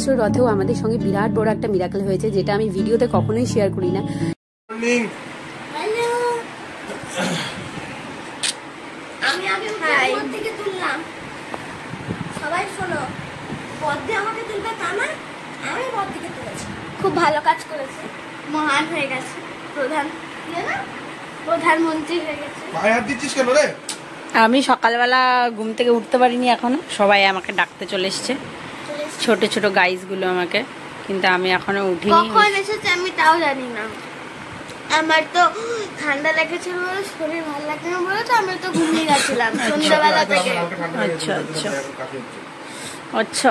বছর রথেও আমাদের সঙ্গে বিরাট বড় একটা মিরাকেল হয়েছে, যেটা আমি ভিডিওতে কখনোই শেয়ার করি না। আমি আগে উপর থেকে তুললাম, সবাই শোনো, পদ্মে আমাকে তুলবে তা না, আমি পদ থেকে তুলেছি। খুব ভালো কাজ করেছে, মহান হয়ে গেছে, প্রধানমন্ত্রী হয়ে গেছে। পায়ে হাত দিচ্ছিস কেন রে? আমি সকালবেলা ঘুম থেকে উঠতে পারিনি এখনো, সবাই আমাকে ডাকতে চলে এসছে, ছোট ছোট গাইসগুলো আমাকে, কিন্তু আমি এখনো উঠিনি। কখন এসেছে আমি তাও জানি না। আমার তো ঠান্ডা লেগেছিল বলে, শরীর ভালো লাগছে না বলে তো আমি তো ঘুমিয়ে গেছিলাম সন্ধ্যাবেলা থেকে। আচ্ছা আচ্ছা আচ্ছা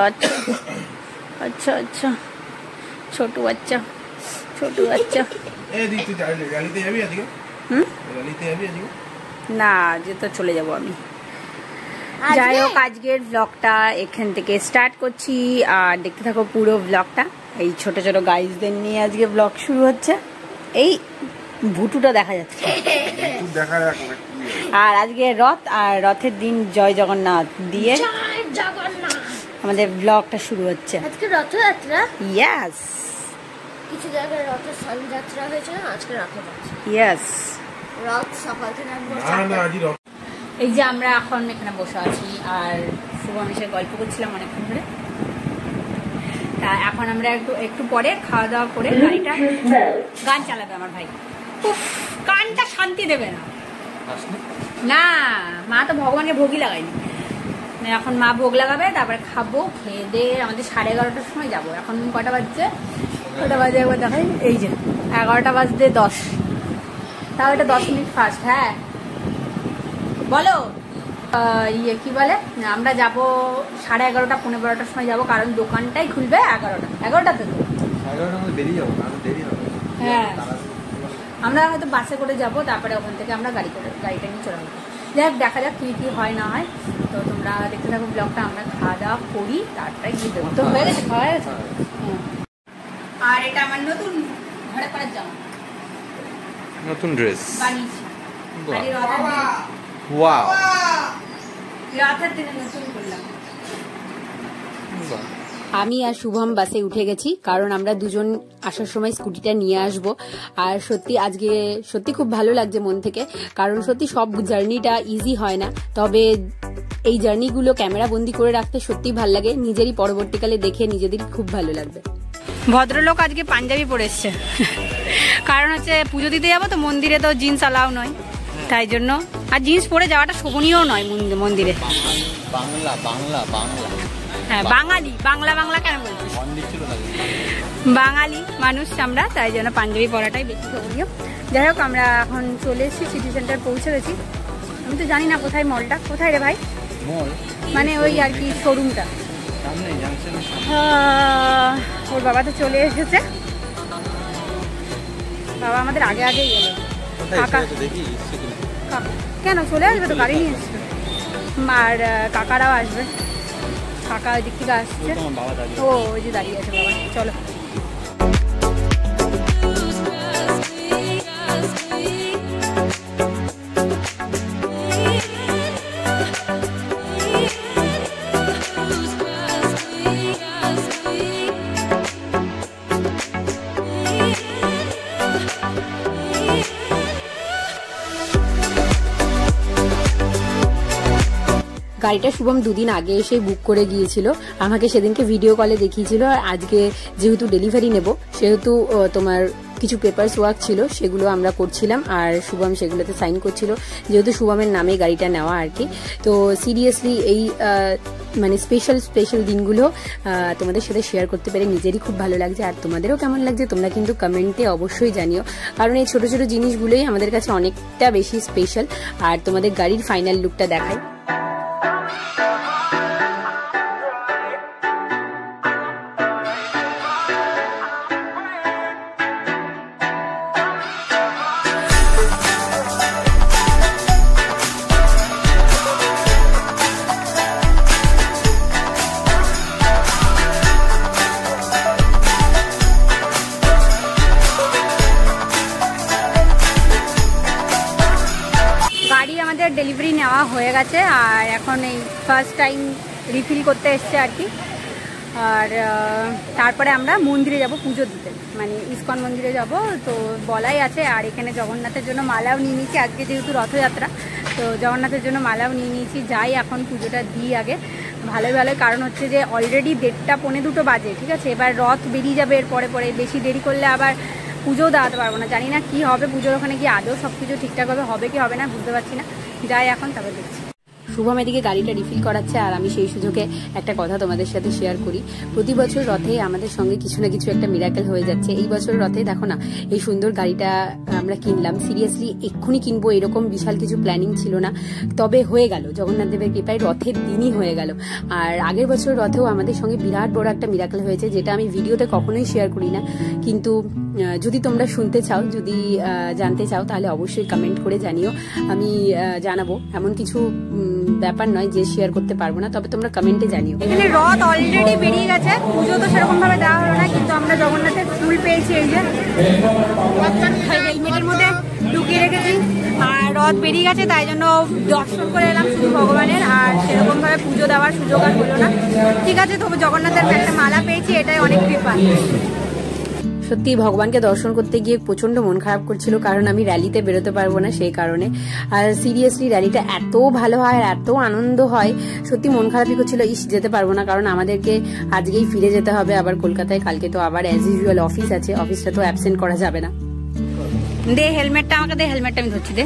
আচ্ছা আচ্ছা, ছোট বাচ্চা ছোট বাচ্চা। না, যে তো চলে যাবো আমি। যাই হোক, আজকের ব্লগটা এখান থেকে স্টার্ট করছি, আর দেখতে থাকো পুরো ব্লগটা। এই ছোট ছোট গাইজদের নিয়ে আজকে ব্লগ শুরু হচ্ছে। এই ভুটুটা দেখা যাচ্ছে। আর আজকে রথ, আর রথের দিন জয় জগন্নাথ দিয়ে আমাদের ব্লগটা শুরু হচ্ছে। আজকে রথযাত্রা। ইয়েস, কিছু জায়গায় রথের যাত্রা হয়েছে না, আজকে রথযাত্রা। ইয়েস, রথ সকাল থেকে এই যে আমরা এখন এখানে বসে আছি, আর শুভম এসে গল্প করছিলাম অনেকক্ষণ ধরে। তা এখন আমরা একটু পরে খাওয়া দাওয়া করে গাড়িটা, গান চালাবে আমার ভাই। গানটা শান্তি দেবে না, না মা তো ভগবানকে ভোগই লাগায়নি। এখন মা ভোগ লাগাবে, তারপরে খাবো, খেয়ে দিয়ে আমাদের 11:30টার সময় যাবো। এখন কটা বাজছে? কটা বাজে একবার দেখাই, এই যে 11:10, তাও এটা 10 মিনিট ফার্স্ট। হ্যাঁ বলো, ইয়ে কি বলে, আমরা যাবো 11:30 পৌনে 12টার সময় যাবো, কারণ দোকানটাই খুলবে 11টাতে। তো হ্যাঁ, আমরা হয়তো বাসে করে যাবো, তারপরে ওখান থেকে আমরা গাড়িটা নিয়ে চলে যাবো। যাই হোক, দেখা যাক কি হয় না হয়। তো তোমরা দেখতে থাকো ব্লগটা। আমরা খাওয়া দাওয়া করি, তারপরে গিয়ে দেবো। তো হয়ে গেছে, খাওয়া হয়ে গেছে। আর এটা আমার নতুন ঘরে পরার জামা, নতুন ড্রেস বানিয়েছি। ওয়াও, রাতের দিনে নতুন করলাম। আমি আর শুভম বাসে উঠে গেছি, কারণ আমরা দুজন আসার সময় স্কুটিটা নিয়ে আসব। আর সত্যি আজকে সত্যি খুব ভালো লাগছে মন থেকে, কারণ সত্যি সব জার্নিটা ইজি হয় না, তবে এই জার্নিগুলো ক্যামেরা বন্দি করে রাখতে সত্যি ভালো লাগে, নিজেরই পরবর্তীকালে দেখে নিজেদের খুব ভালো লাগবে। ভদ্রলোক আজকে পাঞ্জাবি পরে এসছে, কারণ হচ্ছে পুজো দিতে যাবো তো, মন্দিরে তো জিন্স অ্যালাউ নয়, তাই জন্য। আর জিন্স পরে যাওয়াটা শোভনীয় নয় মন্দিরে। বাংলা বাংলা বাংলা, হ্যাঁ বাঙালি, বাংলা কেন বলছি, বাঙালি মানুষ আমরা, তাই জন্য পাঞ্জাবি পরাটাই বেশি শোভনীয়। যাই হোক, আমরা এখন চলে এসেছি, সিটি সেন্টার পৌঁছে গেছি। আমি তো জানি না কোথায় মলটা, কোথায় রে ভাই? মানে ওই আর কি শোরুমটা। ওর বাবা তো চলে এসেছে, বাবা আমাদের আগে আগেই এলো। কাকা কেন চলে আসবে তো, গাড়ি নিয়ে এসছে। আর কাকারাও আসবে, কাকা ওই দিক থেকে আসছে। ও ওই যে দাঁড়িয়ে আছে বাবা, চলো। গাড়িটা শুভম দুদিন আগে এসে বুক করে গিয়েছিল, আমাকে সেদিনকে ভিডিও কলে দেখিয়েছিল। আর আজকে যেহেতু ডেলিভারি নেব, সেহেতু তোমার কিছু পেপারস ওয়ার্ক ছিল, সেগুলো আমরা করছিলাম, আর শুভম সেগুলোতে সাইন করছিল, যেহেতু শুভমের নামে গাড়িটা নেওয়া আর কি। তো সিরিয়াসলি এই মানে স্পেশাল দিনগুলো তোমাদের সাথে শেয়ার করতে পেরে নিজেরই খুব ভালো লাগছে। আর তোমাদেরও কেমন লাগছে তোমরা কিন্তু কমেন্টে অবশ্যই জানিও, কারণ এই ছোট ছোট জিনিসগুলোই আমাদের কাছে অনেকটা বেশি স্পেশাল। আর তোমাদের গাড়ির ফাইনাল লুকটা দেখাই। ডেলিভারি নেওয়া হয়ে গেছে, আর এখন এই ফার্স্ট টাইম রিফিল করতে এসছে আর কি। আর তারপরে আমরা মন্দিরে যাব পুজো দিতে, মানে ইস্কন মন্দিরে যাব। তো বলাই আছে। আর এখানে জগন্নাথের জন্য মালাও নিয়ে নিয়েছি, আজকে যেহেতু রথযাত্রা তো জগন্নাথের জন্য মালাও নিয়ে নিয়েছি। যাই এখন পুজোটা দিই আগে ভালোই ভালোই, কারণ হচ্ছে যে অলরেডি 1:30-2 বাজে, ঠিক আছে। এবার রথ বেরিয়ে যাবে এর পরে পরে, বেশি দেরি করলে আবার পুজোও দাঁড়াতে পারবো না। জানি না কি হবে পুজোর ওখানে গিয়ে, আদৌ সব কিছু ঠিকঠাকভাবে হবে কি হবে না বুঝতে পারছি না। যাই এখন তারপর দেখছি। শুভম এদিকে গাড়িটা রিফিল করাচ্ছে, আর আমি সেই সুযোগে একটা কথা তোমাদের সাথে শেয়ার করি। প্রতি বছর রথে আমাদের সঙ্গে কিছু না কিছু একটা মিরাকেল হয়ে যাচ্ছে। এই বছর রথে দেখো না, এই সুন্দর গাড়িটা আমরা কিনলাম। সিরিয়াসলি এক্ষুনি কিনবো এরকম বিশাল কিছু প্ল্যানিং ছিল না, তবে হয়ে গেল জগন্নাথ দেবের কৃপায়, রথের দিনই হয়ে গেল। আর আগের বছর রথেও আমাদের সঙ্গে বিরাট বড় একটা মিরাকেল হয়েছে, যেটা আমি ভিডিওতে কখনোই শেয়ার করি না। কিন্তু যদি তোমরা শুনতে চাও, যদি জানতে চাও, তাহলে অবশ্যই কমেন্ট করে জানিও, আমি জানাবো। এমন কিছু ব্যাপার নয় যে শেয়ার করতে পারবো না, তবে তোমরা কমেন্টে জানিও। এখানে রথ অলরেডি বেরিয়ে গেছে, পুজো তো সেরকম ভাবে দেওয়া হলো না, কিন্তু আমরা জগন্নাথের ফুল পেয়েছি। এই যে হেলমেটের মধ্যে ঢুকিয়ে রেখেছি। আর রথ বেরিয়ে গেছে, তাই জন্য দর্শন করে এলাম শুধু ভগবানের, আর সেরকম ভাবে পুজো দেওয়ার সুযোগ আর হলো না। ঠিক আছে, তবে জগন্নাথের একটা মালা পেয়েছি, এটাই অনেক কৃপা। সত্যি ভগবানকে দর্শন করতে গিয়ে প্রচন্ড মন খারাপ করছিল, কারণ আমি র্যালিতে বেরোতে পারবো না সেই কারণে। আর সিরিয়াসলি র্যালিটা এত ভালো হয় আর এত আনন্দ হয়, সত্যি মন খারাপই করছিল, যেতে পারবো না, কারণ আমাদেরকে আজকেই ফিরে যেতে হবে আবার কলকাতায়। কালকে তো আবার অ্যাজ ইউজুয়াল অফিস আছে, অফিসটা তো অ্যাবসেন্ট করা যাবে না। দে হেলমেটটা আমাকে দে, হেলমেটটা আমি ধরছি, দে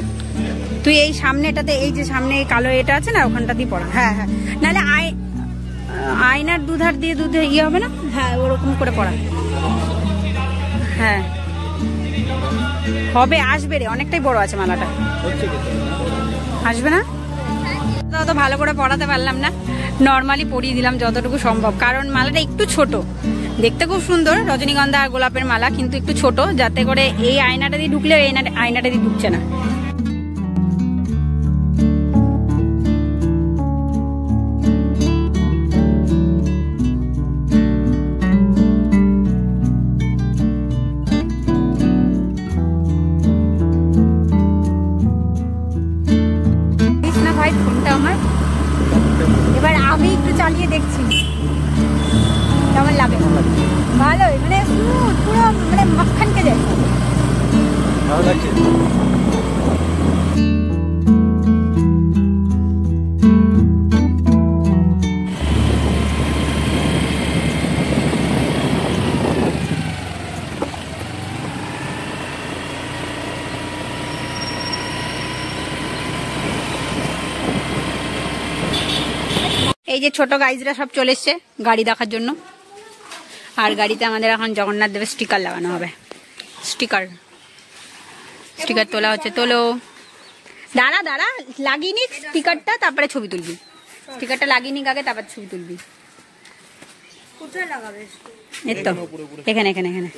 তুই এই সামনেটাতে, এই যে সামনে এই কালো এটা আছে না, ওখানটাতেই পড়া। হ্যাঁ হ্যাঁ, নাহলে আয়নার দুধার দিয়ে ইয়ে হবে না, হ্যাঁ ওরকম করে পড়া। হ্যাঁ হবে, আসবে রে, অনেকটাই বড় আছে মালাটা, আসবে না? তো ভালো করে পড়াতে পারলাম না, নর্মালি পরিয়ে দিলাম যতটুকু সম্ভব, কারণ মালাটা একটু ছোট, দেখতে খুব সুন্দর রজনীগন্ধা আর গোলাপের মালা, কিন্তু একটু ছোট, যাতে করে এই আয়নাটা দিয়ে ঢুকলে এই আয়নাটা দিয়ে ঢুকছে না। এবার আমি একটু চালিয়ে দেখছি কেমন লাগে। ভালো, মানে স্মুথ, পুরো মানে মাখানকে যায়, ভালো লাগছে। এই যে ছোট গাইজরা সব চলে এসছে গাড়ি দেখার জন্য, আর গাড়িতে আমাদের এখন জগন্নাথ দেবের স্টিকার লাগানো হবে। স্টিকার তোলা হচ্ছে, তোলো, দাঁড়া দাঁড়া, লাগিয়ে নি স্টিকারটা, তারপরে ছবি তুলবি। স্টিকারটা লাগিয়ে নি আগে, তারপর ছবি তুলবি। কোথায় লাগাবে? এই তো এখানে এখানে এখানে।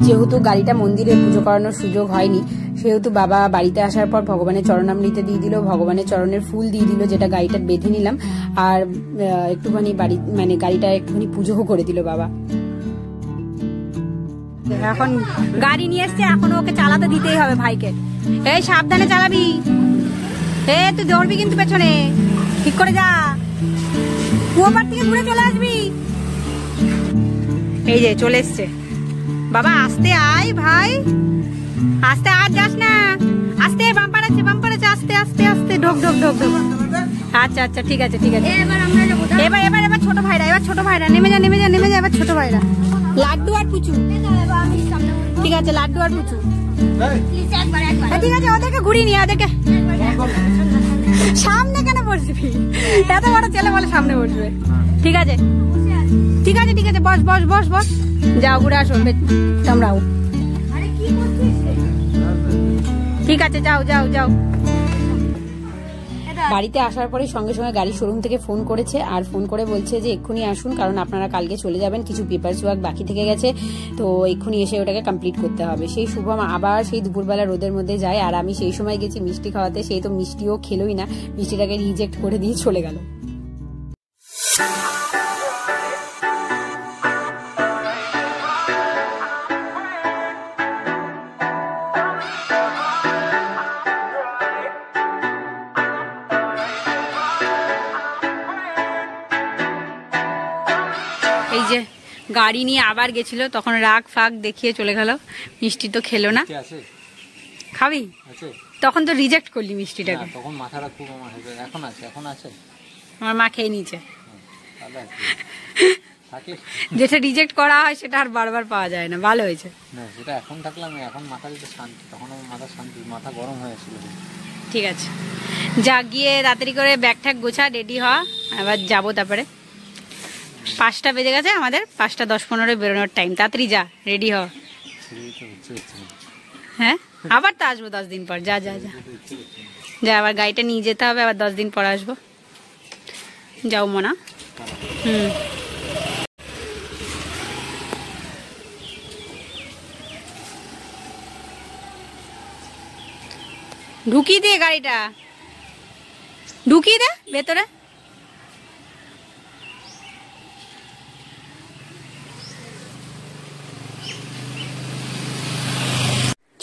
যেহেতু গাড়িটা মন্দিরে পুজো করানোর সুযোগ হয়নি, সেহেতু বাবা বাড়িতে আসার পর ভগবানের চরণামৃত দিয়ে দিল, ভগবানের চরণের ফুল দিয়ে দিল, যেটা গাড়িটা বেঁধে নিলাম, আর একটুখানি মানে গাড়িটা একটুখানি পুজোও করে দিল বাবা। এখন গাড়ি নিয়ে এসছে, এখন ওকে চালাতে দিতেই হবে ভাইকে। এই সাবধানে চালাবি, তুই দৌড়বি কিন্তু পেছনে, ঠিক করে যা, কুয়োপার থেকে ঘুরে চলে আসবি। এই যে চলে এসছে বাবা, আস্তে আয় ভাই, আস্তে আর যাস না, আস্তে, বাম্পার আছে আস্তে আস্তে আস্তে, ঢোক ঢোক ঢোক ঢোক। আচ্ছা আচ্ছা ঠিক আছে ঠিক আছে। এবার ছোট ভাইরা নেমে যা এবার ছোট ভাইরা, লাড্ডু আর পুচু, ঠিক আছে লাড্ডু আর পুচু, ঠিক আছে ওদেরকে ঘুরিয়ে নিয়ে, ওদেরকে সামনে কেন বসবি, এত বড় ছেলে বলে সামনে বসবে। ঠিক আছে ঠিক আছে ঠিক আছে, বস বস বস বস, যাও ঘুরে আসো তোমরাও। ঠিক আছে যাও যাও যাও। বাড়িতে আসার পরে সঙ্গে সঙ্গে গাড়ির শোরুম থেকে ফোন করেছে, আর ফোন করে বলছে যে এক্ষুনি আসুন, কারণ আপনারা কালকে চলে যাবেন, কিছু পেপারস ওয়ার্ক বাকি থেকে গেছে, তো এক্ষুনি এসে ওটাকে কমপ্লিট করতে হবে। সেই শুভম আবার সেই দুপুরবেলা রোদের মধ্যে যায়, আর আমি সেই সময় গেছি মিষ্টি খাওয়াতে, সেই তো মিষ্টিও খেলোই না, মিষ্টিটাকে রিজেক্ট করে দিয়ে চলে গেল। এই যে গাড়ি নিয়ে আবার গেছিল, তখন রাগ ফাগ দেখিয়ে চলে গেল, মিষ্টি তো খেলো না। খাবি? তখন তো রিজেক্ট করলি মিষ্টিটাকে। তখন মাথাটা খুব এখন আছে, এখন আছে, আমার মা খেয়ে নিয়েছে। যেটা রিজেক্ট করা হয় সেটা আর বারবার পাওয়া যায় না, ভালো হয়েছে। না সেটা এখন থাকলাম, এখন মাথা যেটা শান্তি, তখন আমার মাথা শান্তি, মাথা গরম হয়েছিল। ঠিক আছে, যা গিয়ে তাড়াতাড়ি করে ব্যাগ ট্যাগ গোছা, রেডি হওয়া, এবার যাবো। তারপরে 5টা বেজে গেছে, আমাদের 5টা 10-15 বেরোনোর টাইম, তাড়াতাড়ি যা, রেডি হ। হ্যাঁ, আবার তো আসবো 10 দিন পর, যা যা যা যা, আবার গাড়িটা নিয়ে যেতে হবে, আবার 10 দিন পর আসবো। যাও মনা। ঢুকিয়ে দে গাড়িটা, ঢুকিয়ে দে ভেতরে।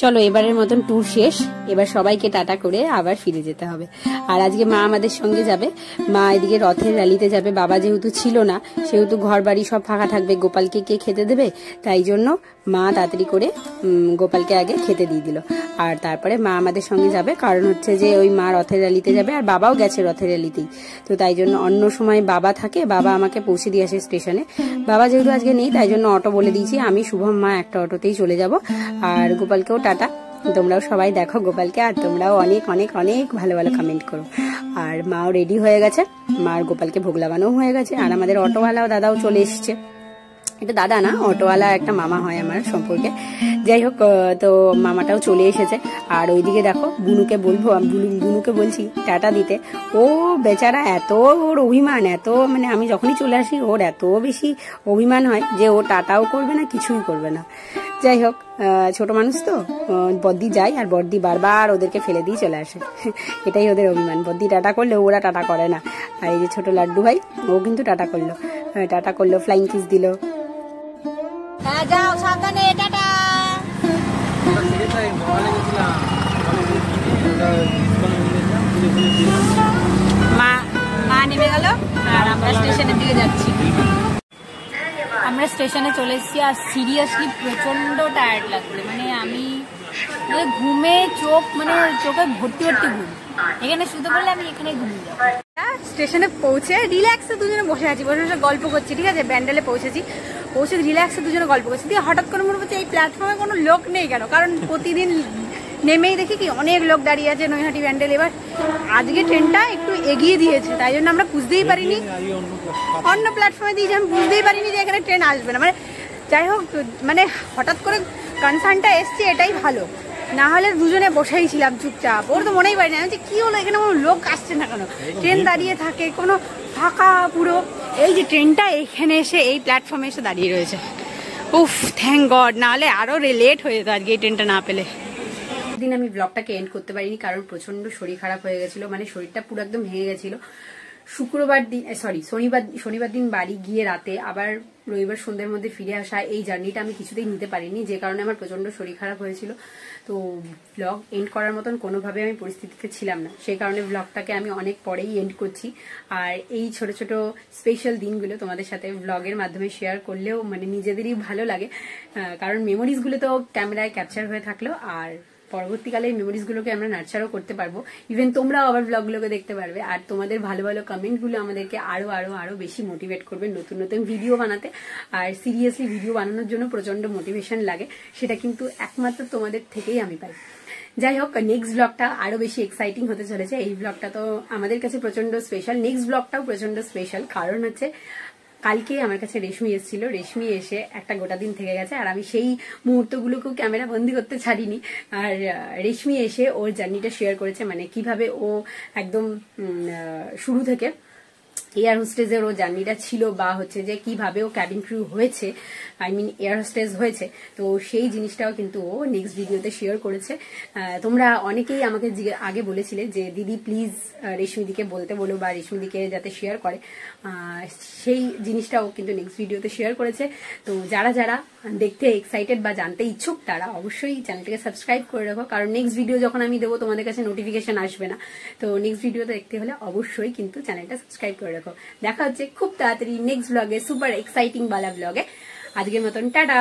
চলো এবারের মতন ট্যুর শেষ, এবার সবাইকে টাটা করে আবার ফিরে যেতে হবে। আর আজকে মা আমাদের সঙ্গে যাবে, মা এদিকে রথের র্যালিতে যাবে। বাবা যেহেতু ছিল না, সেহেতু ঘর বাড়ি সব ফাঁকা থাকবে, গোপালকে কে খেতে দেবে, তাই জন্য মা তাড়াতাড়ি করে গোপালকে আগে খেতে দিয়ে দিল। আর তারপরে মা আমাদের সঙ্গে যাবে, কারণ হচ্ছে যে ওই মা রথের র্যালিতে যাবে, আর বাবাও গেছে রথের র্যালিতেই, তো তাই জন্য অন্য সময় বাবা থাকে, বাবা আমাকে পৌঁছে দিয়ে আসে স্টেশনে। বাবা যেহেতু আজকে নেই, তাই জন্য অটো বলে দিয়েছি, আমি শুভম মা একটা অটোতেই চলে যাব। আর গোপালকেও টাটা, তোমরাও সবাই দেখো গোপালকে, আর তোমরাও অনেক অনেক অনেক ভালো ভালো কমেন্ট করো। আর মাও রেডি হয়ে গেছে, মার গোপালকে ভোগ লাগানো হয়ে গেছে, আর আমাদের অটোওয়ালাও দাদাও চলে এসছে। এটা দাদা না, অটোওয়ালা একটা মামা হয় আমার সম্পর্কে। যাই হোক, তো মামাটাও চলে এসেছে। আর ওইদিকে দেখো বুনুকে বলবো, বুনুকে বলছি টাটা দিতে, ও বেচারা এত ওর অভিমান, এত মানে আমি যখনই চলে আসি ওর এত বেশি অভিমান হয় যে ও টাটাও করবে না, কিছুই করবে না। যাই হোক, ছোট মানুষ তো, বদ্দি যায় আর বদ্দি বারবার ওদেরকে ফেলে দিয়ে চলে আসে, এটাই ওদের অভিমান। বদ্দি টাটা করলে ওরা টাটা করে না। আর এই যে ছোট লাড্ডু ভাই, ও কিন্তু টাটা করলো, ফ্লাইং কিস দিল। হ্যাঁ যাও সাবধানে, টাটা। মা নেমে গেল, আর আমরা স্টেশনের দিকে যাচ্ছি। আমরা স্টেশনে চলে এসেছি, আর সিরিয়াসলি প্রচন্ড টায়ার্ড লাগছে, মানে আমি ঘুমে চোখে ভর্তি ঘুম, এখানে শুতে বললে আমি এখানে ঘুমিয়ে যাবো। স্টেশনে পৌঁছে রিল্যাক্সে দুজনে বসে আছি, বসে গল্প করছি, ঠিক আছে। ব্যান্ডেলে পৌঁছে রিল্যাক্সে দুজনে গল্প করছি, দিয়ে হঠাৎ করে মনে হচ্ছে এই প্ল্যাটফর্মে কোনো লোক নেই কেন, কারণ প্রতিদিন নেমেই দেখি কি অনেক লোক দাঁড়িয়ে আছে নৈহাটি ব্যান্ডেল। এবার আজকে ট্রেনটা একটু এগিয়ে দিয়েছে, তাই জন্য আমরা বুঝতেই পারিনি, অন্য প্ল্যাটফর্মে দিয়েছে, আমি বুঝতেই পারিনি যে এখানে ট্রেন আসবে না। মানে যাই হোক, মানে হঠাৎ করে কনসার্নটা এসছে, এটাই ভালো, না হলে দুজনে বসেই ছিলাম চুপচাপ। ওর তো মনেই পারি না যে কি হলো, এখানে কোনো লোক আসছে না কেন, ট্রেন দাঁড়িয়ে থাকে, কোনো ফাঁকা পুরো। এই যে ট্রেনটা এখানে এসে এই প্ল্যাটফর্মে এসে দাঁড়িয়ে রয়েছে, উফ থ্যাংক গড, না হলে আরো লেট হয়ে যেত আজকে এই ট্রেনটা না পেলে। দিন আমি ব্লগটাকে এন্ড করতে পারিনি, কারণ প্রচন্ড শরীর খারাপ হয়ে গেছিল, মানে শরীরটা পুরো একদম ভেঙে গেছিল। শনিবার দিন বাড়ি গিয়ে রাতে আবার রবিবার সন্ধ্যের মধ্যে ফিরে আসা, এই জার্নিটা আমি কিছুতেই নিতে পারিনি, যে কারণে আমার প্রচন্ড শরীর খারাপ হয়েছিল। তো ব্লগ এন্ড করার মতন কোনোভাবে আমি পরিস্থিতিতে ছিলাম না, সেই কারণে ব্লগটাকে আমি অনেক পরেই এন্ড করছি। আর এই ছোট ছোট স্পেশাল দিনগুলো তোমাদের সাথে ব্লগের মাধ্যমে শেয়ার করলেও মানে নিজেদেরই ভালো লাগে, কারণ মেমোরিজগুলো তো ক্যামেরায় ক্যাপচার হয়ে থাকলো, আর পরবর্তীকালে এই মেমোরিজগুলোকে আমরা নার্চারও করতে পারবো। ইভেন তোমরাও আবার ব্লগগুলোকে দেখতে পারবে, আর তোমাদের ভালো ভালো কমেন্টগুলো আমাদেরকে আরো আরো আরো বেশি মোটিভেট করবে নতুন নতুন ভিডিও বানাতে। আর সিরিয়াসলি ভিডিও বানানোর জন্য প্রচন্ড মোটিভেশন লাগে, সেটা কিন্তু একমাত্র তোমাদের থেকেই আমি পাই। যাই হোক, নেক্সট ব্লগটা আরো বেশি এক্সাইটিং হতে চলেছে। এই ব্লগটা তো আমাদের কাছে প্রচন্ড স্পেশাল, নেক্সট ব্লগটাও প্রচন্ড স্পেশাল, কারণ হচ্ছে কালকে আমার কাছে রেশমি এসেছিল, রেশমি এসে একটা গোটা দিন থেকে গেছে, আর আমি সেই মুহূর্তগুলোকেও ক্যামেরা বন্দি করতে ছাড়িনি। আর রেশমি এসে ওর জার্নিটা শেয়ার করেছে, মানে কিভাবে ও একদম শুরু থেকে এয়ার হোস্টেজের ও জার্নিটা ছিল, বা হচ্ছে যে কিভাবে ও ক্যাবিন ক্রু হয়েছে, আই মিন এয়ার হোস্টেজ হয়েছে। তো সেই জিনিসটাও কিন্তু ও নেক্সট ভিডিওতে শেয়ার করেছে। তোমরা অনেকেই আমাকে আগে বলেছিলে যে দিদি প্লিজ রেশমিদিকে বলতে বলো বা রেশমিদিকে যাতে শেয়ার করে, সেই জিনিসটাও কিন্তু নেক্সট ভিডিওতে শেয়ার করেছে। তো যারা যারা দেখতে এক্সাইটেড বা জানতে ইচ্ছুক তারা অবশ্যই চ্যানেলটাকে সাবস্ক্রাইব করে রাখো, কারণ নেক্সট ভিডিও যখন আমি দেবো তোমাদের কাছে নোটিফিকেশন আসবে না। তো নেক্সট ভিডিওতে দেখতে হলে অবশ্যই কিন্তু চ্যানেলটা সাবস্ক্রাইব করে রাখো। দেখা হচ্ছে খুব তাড়াতাড়ি নেক্সট ব্লগে, সুপার এক্সাইটিং বালা ব্লগে। আজকের মতন টাটা।